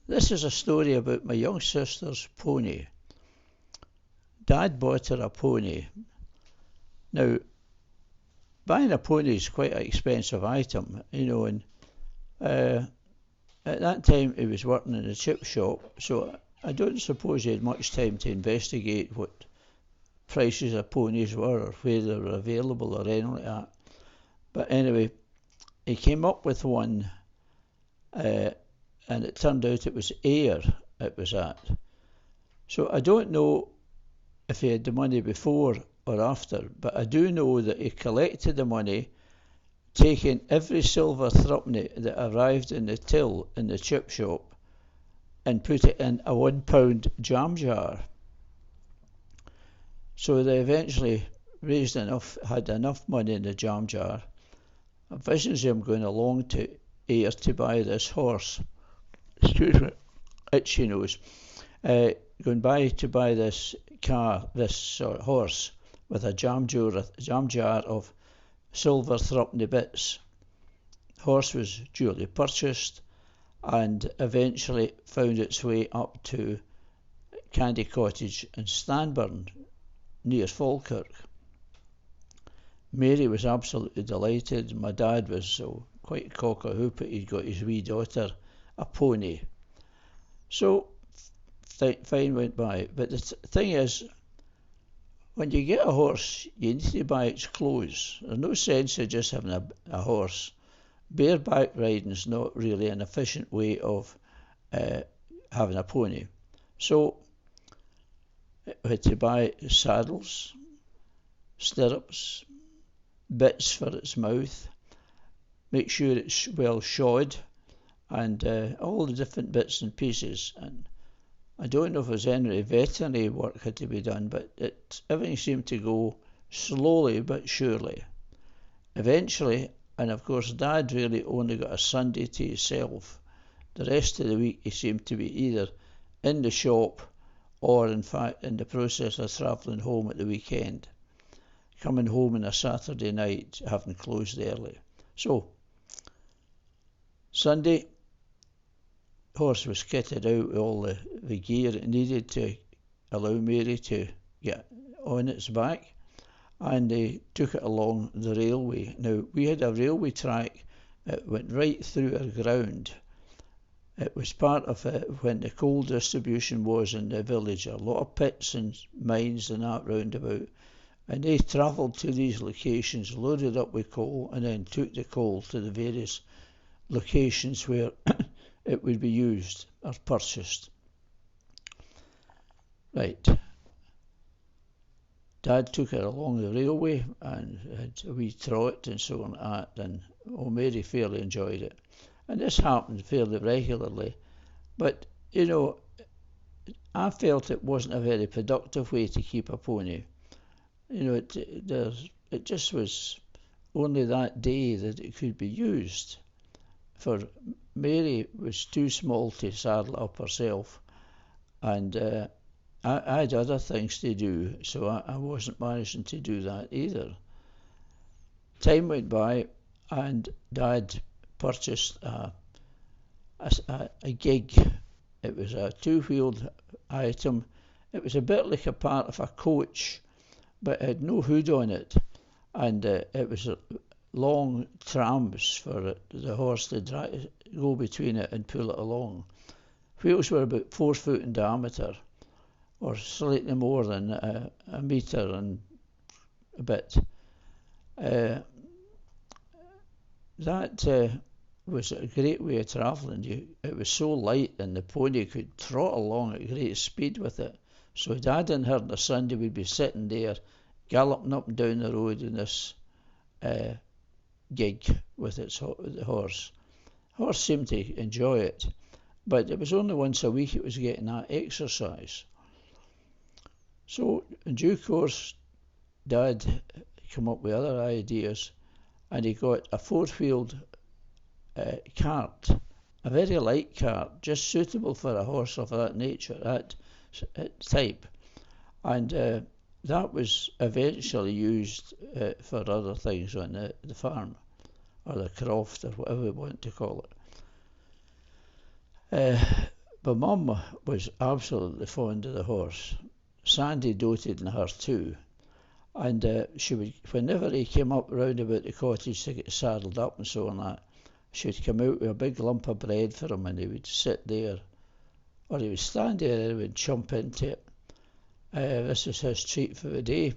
This is a story about my young sister's pony. Dad bought her a pony. Now, buying a pony is quite an expensive item, and uh, at that time he was working in a chip shop, so I don't suppose he had much time to investigate what prices of ponies were or where they were available or anything like that. But anyway, he came up with one, uh, and it turned out it was Ayr it was at. So I don't know if he had the money before or after, but I do know that he collected the money, taking every silver threepenny that arrived in the till in the chip shop and put it in a £1 jam jar. So they eventually had enough money in the jam jar. I visions him going along to Ayr to buy this horse. Excuse me, itchy nose. Going by to buy this horse with a jam jar of silver threepenny bits. Horse was duly purchased and eventually found its way up to Candy Cottage in Stanburn, near Falkirk. Mary was absolutely delighted. My dad was quite cock-a-hoop that he'd got his wee daughter a pony. So fine went by. But the thing is, when you get a horse, you need to buy its clothes. There's no sense of just having a horse. Bareback riding is not really an efficient way of having a pony. So we had to buy saddles, stirrups, bits for its mouth, make sure it's well shod, and all the different bits and pieces. And I don't know if there's any veterinary work had to be done, but everything seemed to go slowly but surely. Eventually, and of course Dad really only got a Sunday to himself. The rest of the week he seemed to be either in the shop or in fact in the process of travelling home at the weekend, coming home on a Saturday night having closed early. So Sunday, horse was kitted out with all the gear it needed to allow Mary to get on its back, and they took it along the railway. Now, we had a railway track that went right through our ground. It was part of when the coal distribution was in the village. A lot of pits and mines and that roundabout. And they travelled to these locations, loaded up with coal, and then took the coal to the various locations where it would be used or purchased. Right. Dad took her along the railway and had a wee trot and so on, and Mary fairly enjoyed it. And this happened fairly regularly. But, I felt it wasn't a very productive way to keep a pony. It just was only that day that it could be used. For Mary was too small to saddle up herself, and I had other things to do, so I wasn't managing to do that either. Time went by, and Dad purchased a gig. It was a two-wheeled item. It was a bit like a part of a coach, but it had no hood on it, and it was long trams for the horse to go between it and pull it along. Wheels were about 4 foot in diameter, or slightly more than a metre and a bit. That was a great way of travelling. It was so light, and the pony could trot along at great speed with it. So Dad and her on a Sunday would be sitting there, galloping up and down the road in this gig with the horse. The horse seemed to enjoy it, but it was only once a week it was getting that exercise. So in due course, Dad came up with other ideas, and he got a 4-wheeled cart, a very light cart, just suitable for a horse of that nature, that type. And that was eventually used for other things on the farm, or the croft, or whatever we want to call it. my mum was absolutely fond of the horse. Sandy doted on her too. And she would, whenever he came up round about the cottage to get saddled up and so on that, she would come out with a big lump of bread for him, and he would sit there, or he would stand there and he would chomp into it. This is his treat for the day.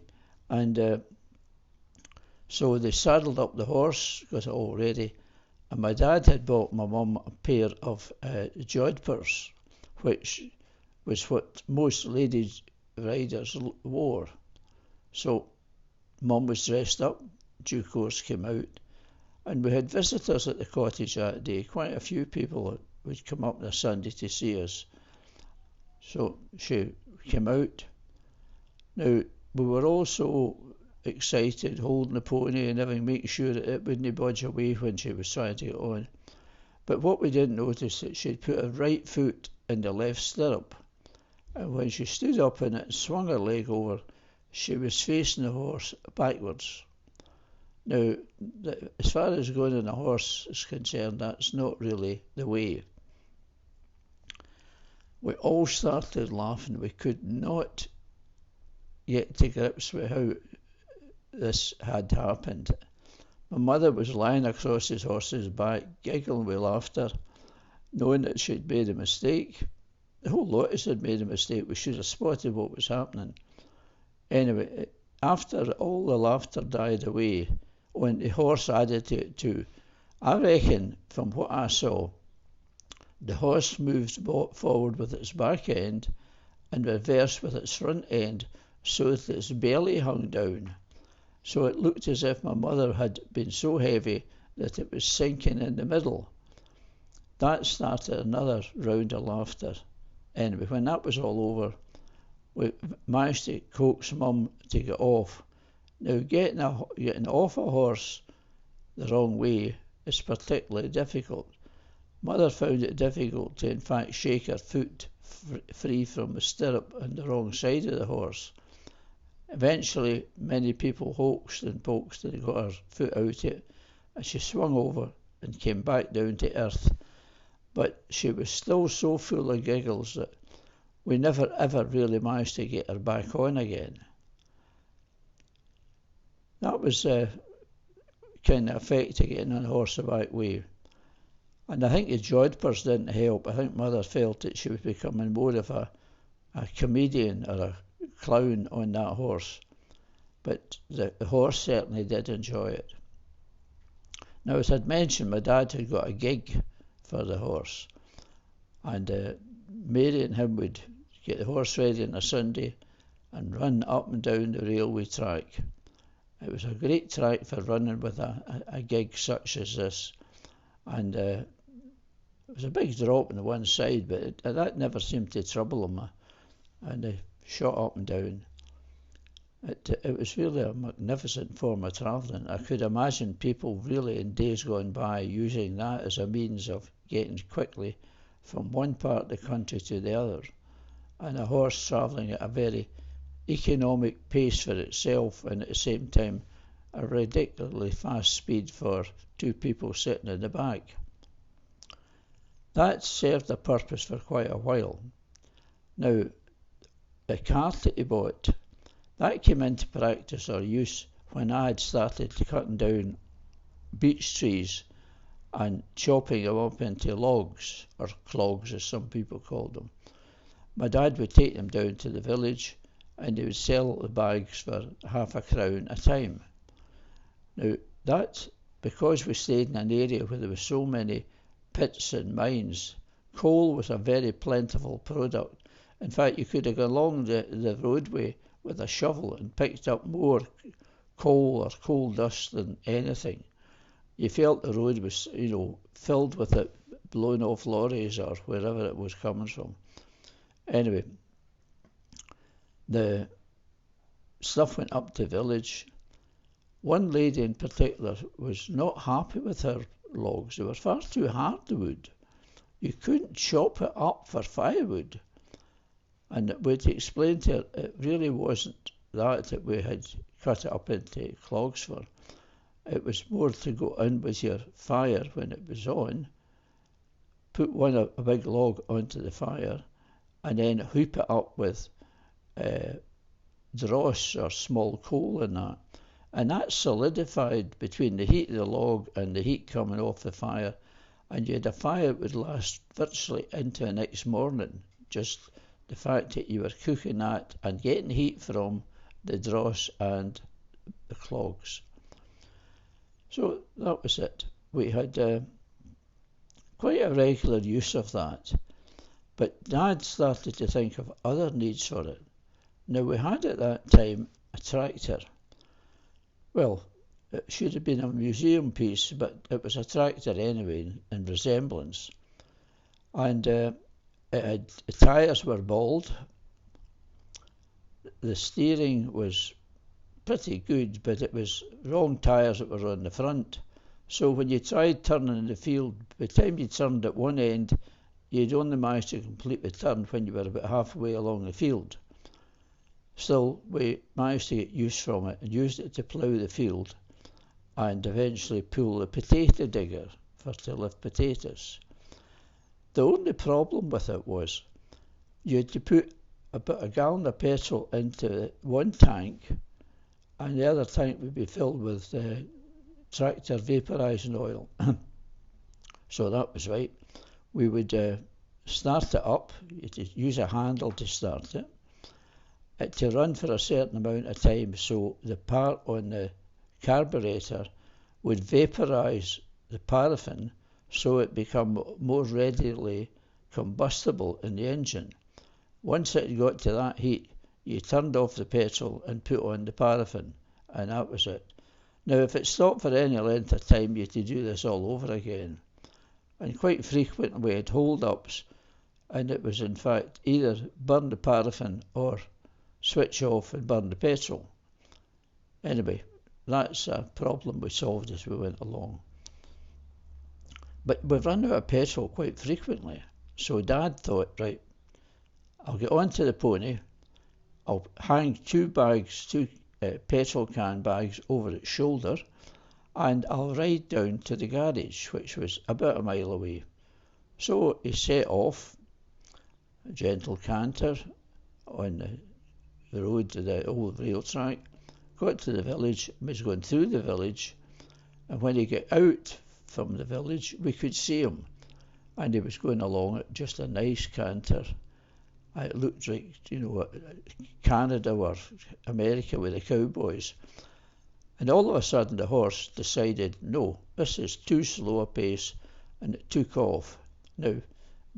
And so they saddled up the horse, got it all ready, and my dad had bought my mum a pair of jodhpurs, which was what most ladies riders wore. So mum was dressed up, due course came out, and we had visitors at the cottage that day. Quite a few people would come up on a Sunday to see us. So she came out. Now, we were also excited, holding the pony and everything, making sure that it wouldn't budge away when she was trying to get on. But what we didn't notice that she'd put her right foot in the left stirrup, and when she stood up in it and swung her leg over, she was facing the horse backwards. Now, as far as going on a horse is concerned, that's not really the way. We all started laughing. We could not get to grips with how this had happened. My mother was lying across his horse's back, giggling with laughter, knowing that she'd made a mistake. The whole lot of us had made a mistake. We should have spotted what was happening. Anyway, after all the laughter died away, when the horse added to it too, I reckon, from what I saw, the horse moved forward with its back end and reversed with its front end, so that its belly hung down. So it looked as if my mother had been so heavy that it was sinking in the middle. That started another round of laughter. Anyway, when that was all over, we managed to coax Mum to get off. Now, getting off a horse the wrong way is particularly difficult. Mother found it difficult to, in fact, shake her foot free from the stirrup on the wrong side of the horse. Eventually, many people hoaxed and poked and got her foot out it, and she swung over and came back down to earth. But she was still so full of giggles that we never ever really managed to get her back on again. That was kind of effect of getting on a horse the back way. And I think the jodhpurs didn't help. I think Mother felt that she was becoming more of a comedian or a clown on that horse. But the horse certainly did enjoy it. Now, as I'd mentioned, my dad had got a gig for the horse. And Mary and him would get the horse ready on a Sunday and run up and down the railway track. It was a great track for running with a gig such as this. And it was a big drop on the one side, but that never seemed to trouble them. And they shot up and down. It was really a magnificent form of travelling. I could imagine people really in days gone by using that as a means of getting quickly from one part of the country to the other, and a horse travelling at a very economic pace for itself, and at the same time a ridiculously fast speed for two people sitting in the back. That served a purpose for quite a while. Now, the cart that he bought, that came into practice or use when I had started cutting down beech trees and chopping them up into logs, or clogs as some people called them. My dad would take them down to the village and he would sell the bags for £0.50 a time. Now, that's because we stayed in an area where there were so many pits and mines. Coal was a very plentiful product. In fact, you could have gone along the roadway with a shovel and picked up more coal or coal dust than anything. You felt the road was, filled with it, blown off lorries or wherever it was coming from. Anyway, the stuff went up to the village. One lady in particular was not happy with her logs. They were far too hard, the wood. You couldn't chop it up for firewood. And we'd explained to her it really wasn't that we had cut it up into clogs for. It was more to go in with your fire when it was on. put a big log onto the fire and then hoop it up with dross or small coal in that. And that's solidified between the heat of the log and the heat coming off the fire. And you had a fire that would last virtually into the next morning. Just the fact that you were cooking that and getting heat from the dross and the clogs. So that was it. We had quite a regular use of that. But Dad started to think of other needs for it. Now, we had at that time a tractor. Well, it should have been a museum piece, but it was a tractor anyway, in resemblance. And the tyres were bald. The steering was pretty good, but it was wrong tyres that were on the front. So when you tried turning in the field, by the time you turned at one end, you'd only managed to complete the turn when you were about halfway along the field. Still, we managed to get use from it and used it to plough the field and eventually pull the potato digger to lift potatoes. The only problem with it was you had to put about a gallon of petrol into one tank, and the other tank would be filled with tractor vaporising oil. So that was right. We would start it up. You'd use a handle to start it. To run for a certain amount of time, so the part on the carburetor would vaporise the paraffin so it become more readily combustible in the engine. Once it got to that heat, you turned off the petrol and put on the paraffin, and that was it. Now, if it stopped for any length of time, you had to do this all over again. And quite frequently we had hold-ups, and it was in fact either burn the paraffin or switch off and burn the petrol. Anyway, that's a problem we solved as we went along. But we've run out of petrol quite frequently, so Dad thought, right, I'll get onto the pony, I'll hang two petrol can bags over its shoulder, and I'll ride down to the garage, which was about a mile away. So he set off, a gentle canter on the road to the old rail track, got to the village, was going through the village, and when he got out from the village, we could see him, and he was going along at just a nice canter. It looked like, Canada or America with the cowboys. And all of a sudden the horse decided, no, this is too slow a pace, and it took off. Now,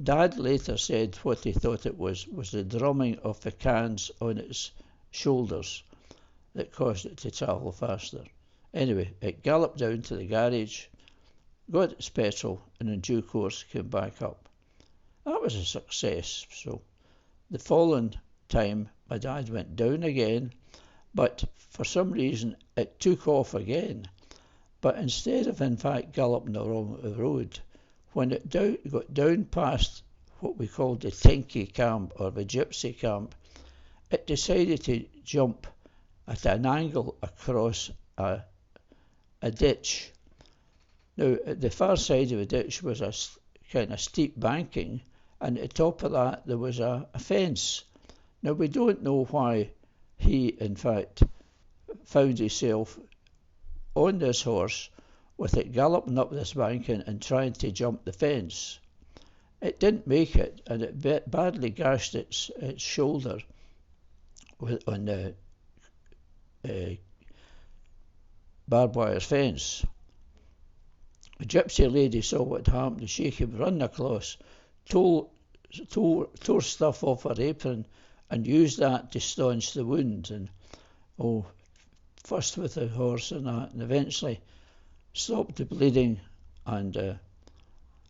Dad later said what he thought it was the drumming of the cans on its shoulders that caused it to travel faster. Anyway, it galloped down to the garage, got its petrol, and in due course came back up. That was a success. So the following time, my dad went down again, but for some reason it took off again. But instead of in fact galloping along the road, when it got down past what we called the Tinky camp or the Gypsy camp, it decided to jump at an angle across a ditch. Now, at the far side of the ditch was a kind of steep banking, and at the top of that there was a fence. Now, we don't know why he, in fact, found himself on this horse with it galloping up this banking and trying to jump the fence. It didn't make it, and it badly gashed its shoulder on the barbed wire fence. The gypsy lady saw what happened, and she came running across, tore stuff off her apron, and used that to staunch the wound. And first with the horse and that, and eventually stopped the bleeding. And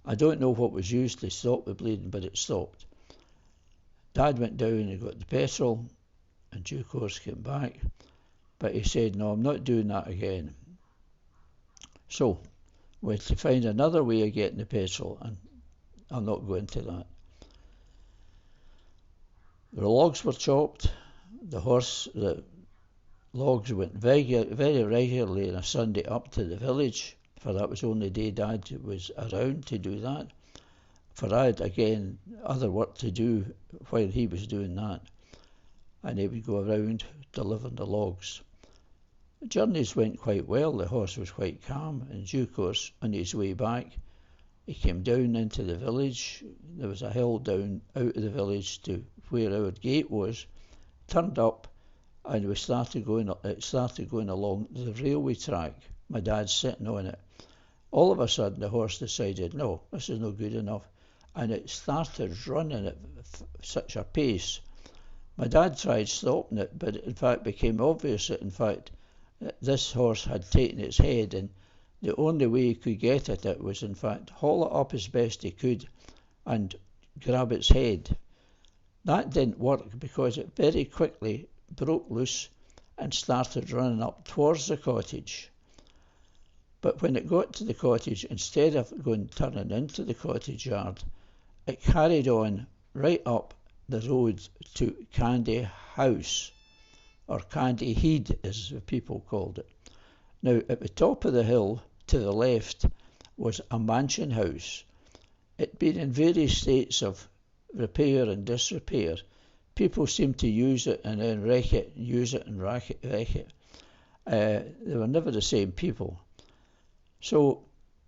I don't know what was used to stop the bleeding, but it stopped. Dad went down and got the petrol, and due course came back, but he said, no, I'm not doing that again. So we had to find another way of getting the petrol, and I'll not go into that. The logs were chopped. The logs went very, very regularly on a Sunday up to the village, for that was the only day Dad was around to do that. for I had, again, other work to do while he was doing that. And he would go around delivering the logs. The journeys went quite well. The horse was quite calm. In due course, on his way back, he came down into the village. There was a hill down out of the village to where our gate was, turned up, and it started going along the railway track. My dad sitting on it. All of a sudden, the horse decided, no, this is not good enough, and it started running at such a pace. My dad tried stopping it, but it in fact became obvious that in fact this horse had taken its head, and the only way he could get at it was in fact haul it up as best he could and grab its head. That didn't work because it very quickly broke loose and started running up towards the cottage. But when it got to the cottage, instead of turning into the cottage yard, it carried on right up the road to Candy House, or Candy Head as the people called it. Now at the top of the hill to the left was a mansion house. It'd been in various states of repair and disrepair. People seemed to use it and then wreck it, use it and wreck it. They were never the same people. So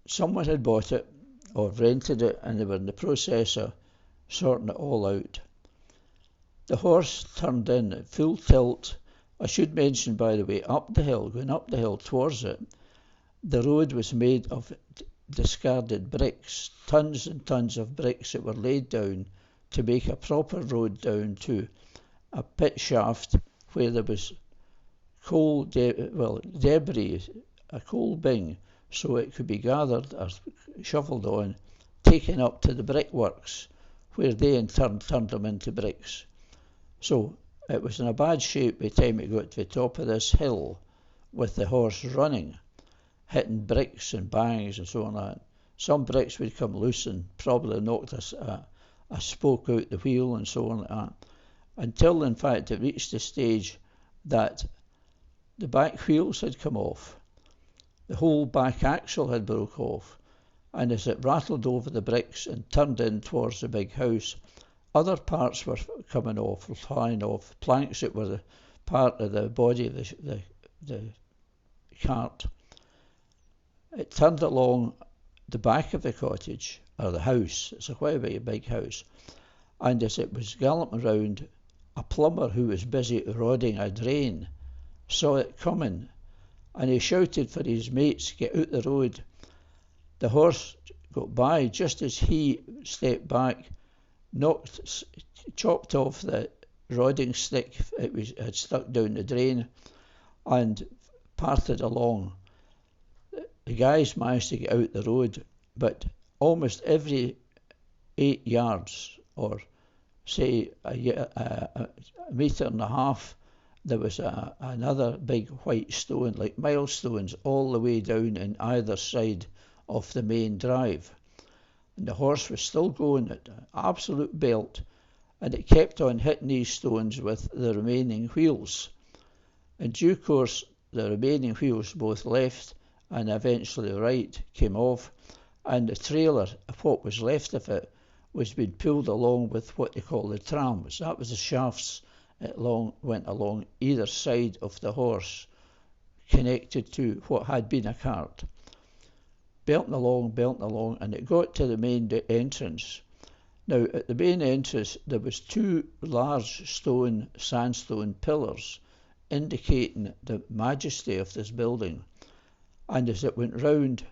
someone had bought it or rented it, and they were in the process of sorting it all out. The horse turned in at full tilt. I should mention, by the way, going up the hill towards it, the road was made of discarded bricks, tons and tons of bricks that were laid down to make a proper road down to a pit shaft where there was debris, a coal bin, so it could be gathered or shoveled on, taken up to the brickworks, where they in turn turned them into bricks. So it was in a bad shape by the time it got to the top of this hill, with the horse running, hitting bricks and bangs and so on. Some bricks would come loose and probably knocked a spoke out the wheel and so on, until in fact it reached the stage that the back wheels had come off. The whole back axle had broke off, and as it rattled over the bricks and turned in towards the big house, other parts were coming off, flying off, planks that were the part of the body of the cart. It turned along the back of the cottage, or the house. It's quite a big house. And as it was galloping round, a plumber who was busy rodding a drain saw it coming, and he shouted for his mates to get out the road. The horse got by just as he stepped back, chopped off the rodding stick it had stuck down the drain, and parted along. The guys managed to get out the road, but almost every 8 yards, or say a metre and a half, there was another big white stone, like milestones, all the way down in either side of the main drive. And the horse was still going at an absolute belt, and it kept on hitting these stones with the remaining wheels. In due course, the remaining wheels, both left and eventually right, came off, and the trailer, what was left of it, was being pulled along with what they call the trams. That was the shafts that went along either side of the horse, connected to what had been a cart. Belting along, and it got to the main entrance. Now, at the main entrance, there was 2 large sandstone pillars, indicating the majesty of this building. And as it went round,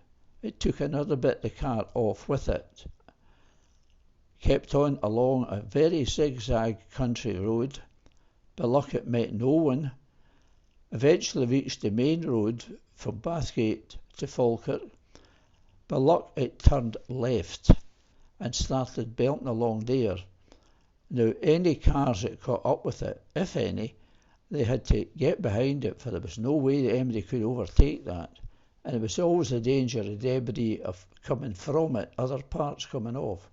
it took another bit of the cart off with it. Kept on along a very zigzag country road. By luck it met no one. Eventually reached the main road from Bathgate to Falkirk. By luck it turned left and started belting along there. Now any cars that caught up with it, if any, they had to get behind it, for there was no way that anybody could overtake that. And there was always a danger of debris of coming from it, other parts coming off.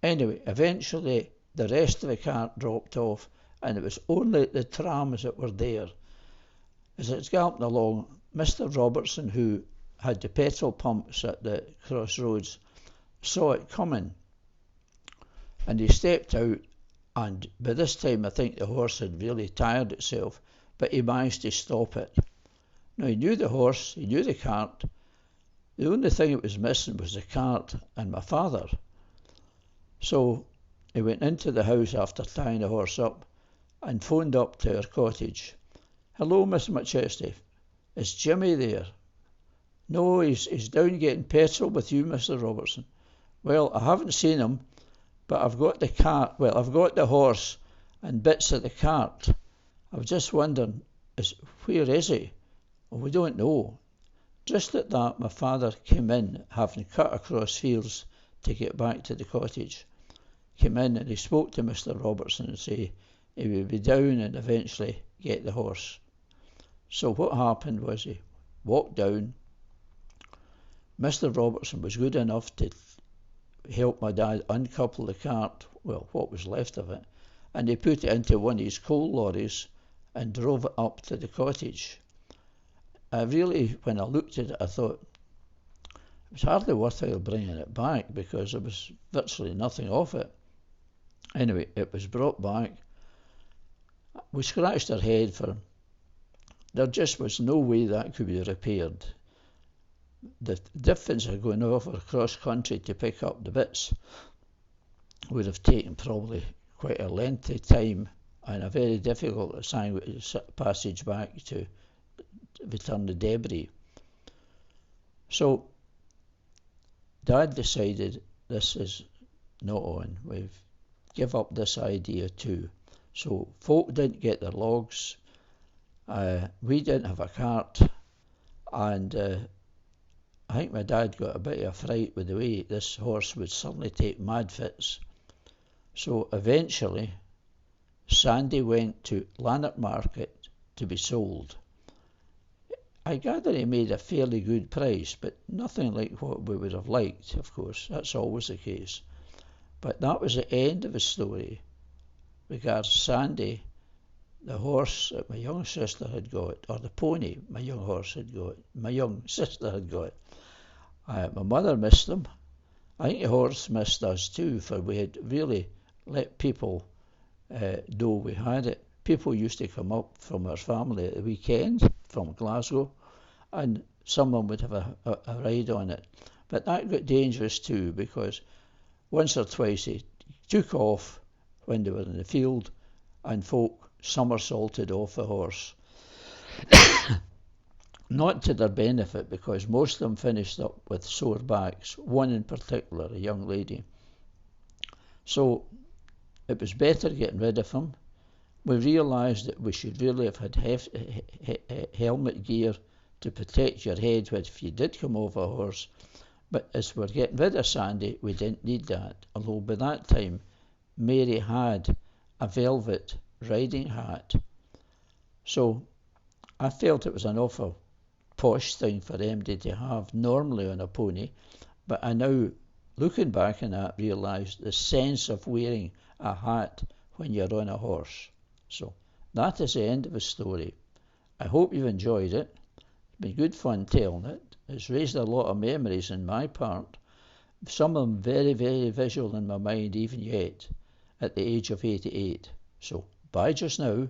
Anyway, eventually the rest of the cart dropped off, and it was only the trams that were there. As it's galloping along, Mr. Robertson, who had the petrol pumps at the crossroads, saw it coming, And he stepped out, and by this time I think the horse had really tired itself, but he managed to stop it. Now, he knew the horse, he knew the cart. The only thing it was missing was the cart and my father. So he went into the house after tying the horse up and phoned up to our cottage. "Hello, Miss McChesney. Is Jimmy there?" "No, he's down getting petrol with you, Mr. Robertson." "Well, I haven't seen him, but I've got the horse and bits of the cart. I was just wondering, where is he?" "Oh, we don't know." Just at that my father came in, having cut across fields to get back to the cottage. Came in and he spoke to Mr. Robertson and said he would be down and eventually get the horse. So what happened was he walked down. Mr. Robertson was good enough to help my dad uncouple the cart, well, what was left of it, and he put it into one of his coal lorries and drove it up to the cottage. When I looked at it, I thought it was hardly worthwhile bringing it back because there was virtually nothing off it. Anyway, it was brought back. We scratched our head for there just was no way that could be repaired. The difference of going over cross country to pick up the bits would have taken probably quite a lengthy time and a very difficult passage back to return the debris. So Dad decided this is not on. We've give up this idea too. So folk didn't get their logs. We didn't have a cart, and I think my dad got a bit of a fright with the way this horse would suddenly take mad fits. So eventually Sandy went to Lanark Market to be sold. I gather he made a fairly good price, but nothing like what we would have liked, of course. That's always the case. But that was the end of the story regards Sandy, the horse that my young sister had got, or the pony my young sister had got. My mother missed them. I think the horse missed us too, for we had really let people know we had it. People used to come up from our family at the weekend from Glasgow, and someone would have a ride on it. But that got dangerous too, because once or twice he took off when they were in the field, and folk somersaulted off the horse. Not to their benefit, because most of them finished up with sore backs, one in particular, a young lady. So it was better getting rid of him. We realised that we should really have had helmet gear to protect your head if you did come over a horse. But as we're getting rid of Sandy, we didn't need that. Although by that time, Mary had a velvet riding hat. So I felt it was an awful posh thing for MD to have normally on a pony. But I now, looking back on that, realised the sense of wearing a hat when you're on a horse. So that is the end of the story. I hope you've enjoyed it. It's been good fun telling it. It's raised a lot of memories on my part. Some of them very, very visual in my mind even yet, at the age of 88. So bye just now.